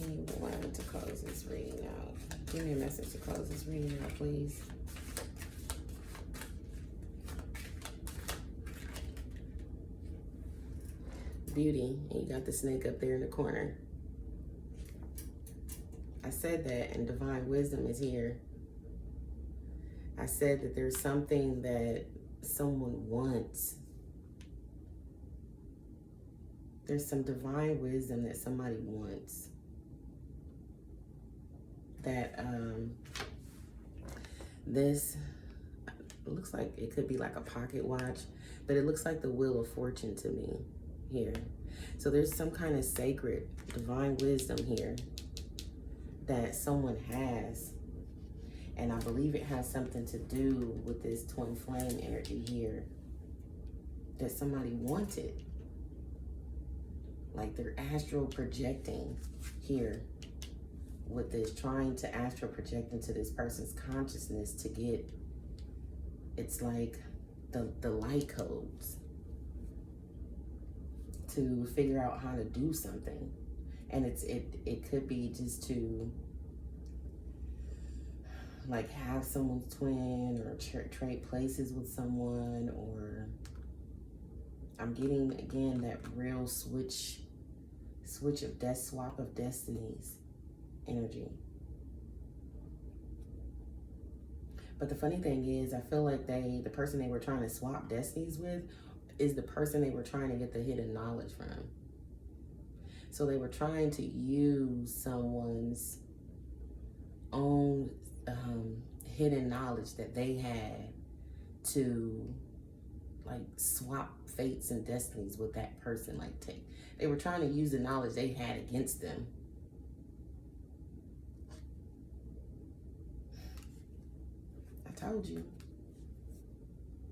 me one to close this reading out. Give me a message to close this reading out, please. Beauty, and you got the snake up there in the corner. I said that, and divine wisdom is here. I said that there's something that someone wants. There's some divine wisdom that somebody wants. That this looks like it could be like a pocket watch, but it looks like the Wheel of Fortune to me here. So there's some kind of sacred divine wisdom here that someone has. And I believe it has something to do with this twin flame energy here that somebody wanted. Like they're astral projecting here with this, trying to astral project into this person's consciousness to get, it's like the light codes to figure out how to do something. And it could be just to like have someone's twin, or trade places with someone, or I'm getting again that real switch of death, swap of destinies energy. But the funny thing is, I feel like the person they were trying to swap destinies with is the person they were trying to get the hidden knowledge from. So they were trying to use someone's own hidden knowledge that they had to like swap fates and destinies with that person. Like they were trying to use the knowledge they had against them. I told you.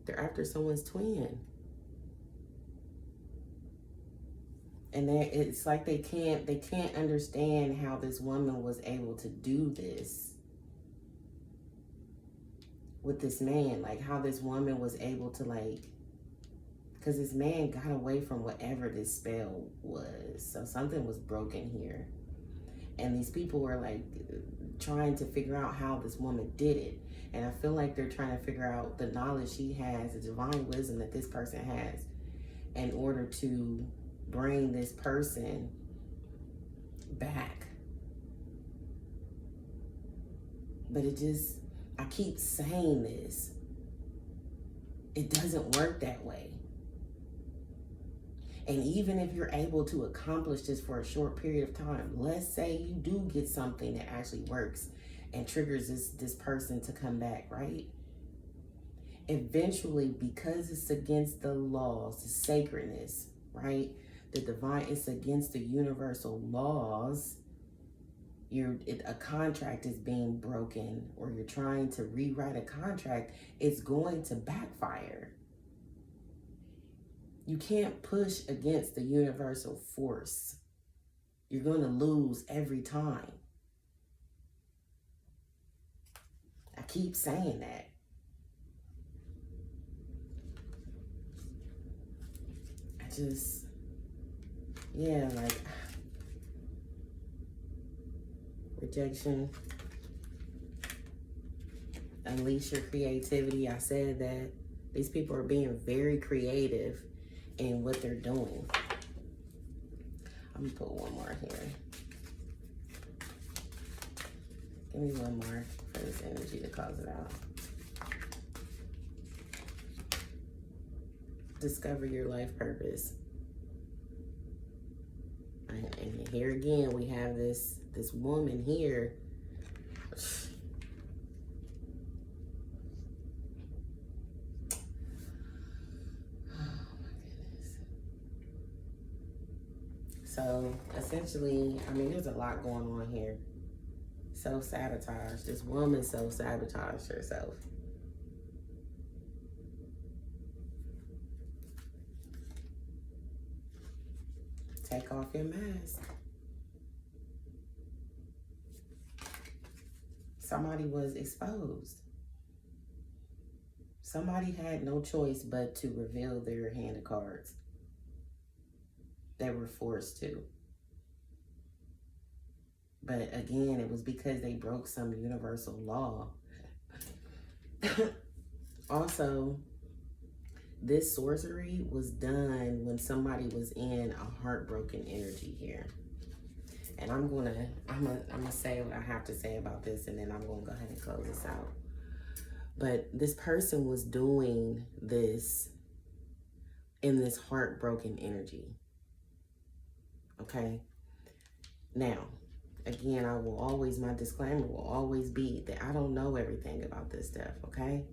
They're after someone's twin. And it's like they can't understand how this woman was able to do this with this man. Like how this woman was able to because this man got away from whatever this spell was. So something was broken here. And these people were like trying to figure out how this woman did it. And I feel like they're trying to figure out the knowledge she has, the divine wisdom that this person has, in order to bring this person back. But I keep saying this, it doesn't work that way. And even if you're able to accomplish this for a short period of time, let's say you do get something that actually works and triggers this person to come back, right? Eventually, because it's against the laws, the sacredness, right? The divine, it's against the universal laws. A contract is being broken, or you're trying to rewrite a contract, it's going to backfire. You can't push against the universal force. You're going to lose every time. I keep saying that. Like rejection. Unleash your creativity. I said that these people are being very creative in what they're doing. I'm gonna put one more here. Give me one more for this energy to close it out. Discover your life purpose. And here again, we have this woman here. So essentially, I mean, there's a lot going on here. Self-sabotage. This woman self-sabotaged herself. Take off your mask. somebody was exposed. Somebody had no choice but to reveal their hand of cards. They were forced to. But again, it was because they broke some universal law. Also, this sorcery was done when somebody was in a heartbroken energy here. And I'm gonna say what I have to say about this, and then I'm gonna go ahead and close this out. But this person was doing this in this heartbroken energy. Okay? Now, again, my disclaimer will always be that I don't know everything about this stuff, okay?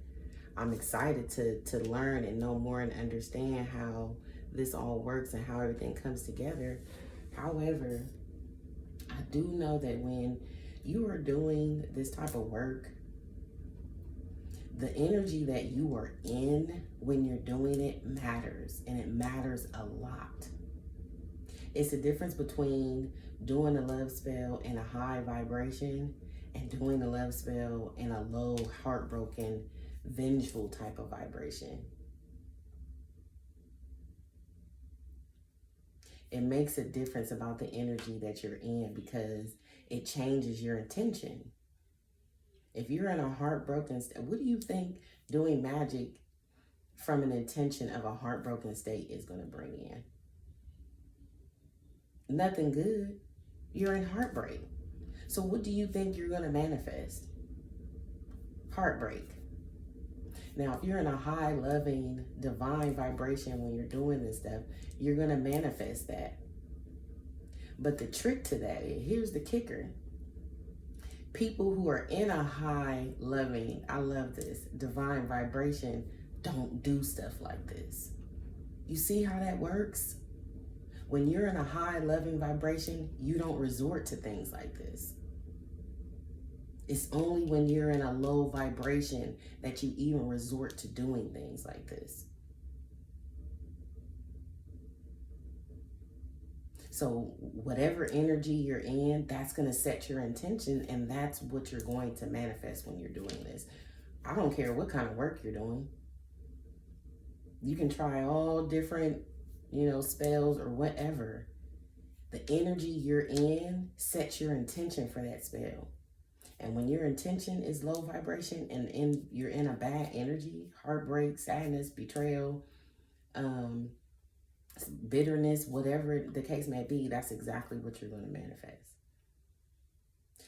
I'm excited to learn and know more and understand how this all works and how everything comes together. However, I do know that when you are doing this type of work, the energy that you are in when you're doing it matters, and it matters a lot. It's the difference between doing a love spell in a high vibration and doing a love spell in a low, heartbroken, vengeful type of vibration. It makes a difference about the energy that you're in because it changes your intention. If you're in a heartbroken state, what do you think doing magic from an intention of a heartbroken state is going to bring in? Nothing good. You're in heartbreak. So what do you think you're going to manifest? Heartbreak. Now, if you're in a high, loving, divine vibration when you're doing this stuff, you're going to manifest that. But the trick to that is, here's the kicker. People who are in a high, loving, I love this, divine vibration don't do stuff like this. You see how that works? When you're in a high, loving vibration, you don't resort to things like this. It's only when you're in a low vibration that you even resort to doing things like this. So whatever energy you're in, that's going to set your intention, and that's what you're going to manifest when you're doing this. I don't care what kind of work you're doing. You can try all different, spells or whatever. The energy you're in sets your intention for that spell. And when your intention is low vibration and you're in a bad energy, heartbreak, sadness, betrayal, bitterness, whatever the case may be, that's exactly what you're going to manifest.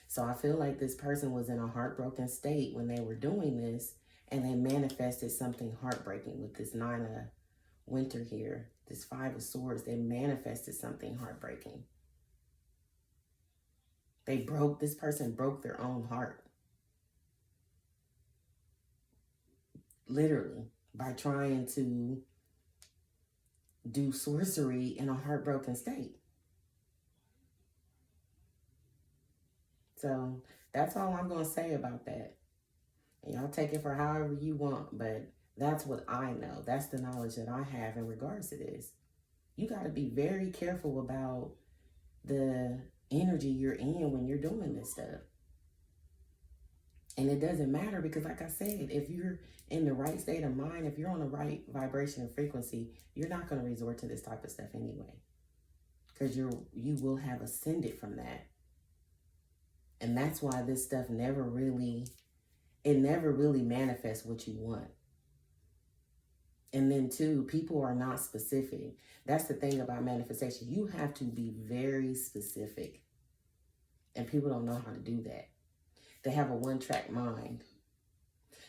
So I feel like this person was in a heartbroken state when they were doing this, and they manifested something heartbreaking with this 9 of Winter here, this 5 of Swords. They manifested something heartbreaking. This person broke their own heart. Literally, by trying to do sorcery in a heartbroken state. So that's all I'm going to say about that. And y'all take it for however you want, but that's what I know. That's the knowledge that I have in regards to this. You got to be very careful about the energy you're in when you're doing this stuff. And it doesn't matter because, like I said, if you're in the right state of mind, if you're on the right vibration and frequency, you're not going to resort to this type of stuff anyway. Because you will have ascended from that. And that's why this stuff never really manifests what you want. And then too, people are not specific. That's the thing about manifestation. You have to be very specific. And people don't know how to do that. They have a one-track mind.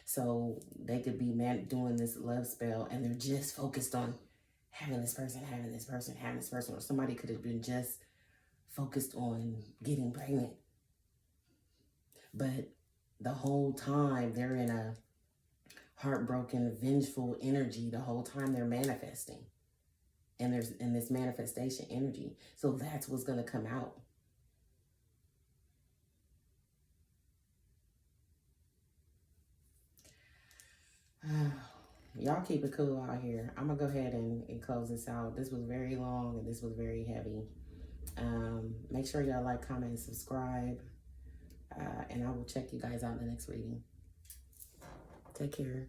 So they could be doing this love spell and they're just focused on having this person, having this person, having this person. Or somebody could have been just focused on getting pregnant. But the whole time they're in a heartbroken, vengeful energy the whole time they're manifesting. And there's in this manifestation energy. So that's what's going to come out. Y'all keep it cool out here. I'm going to go ahead and close this out. This was very long and this was very heavy. Make sure y'all like, comment, and subscribe. And I will check you guys out in the next reading. Take care.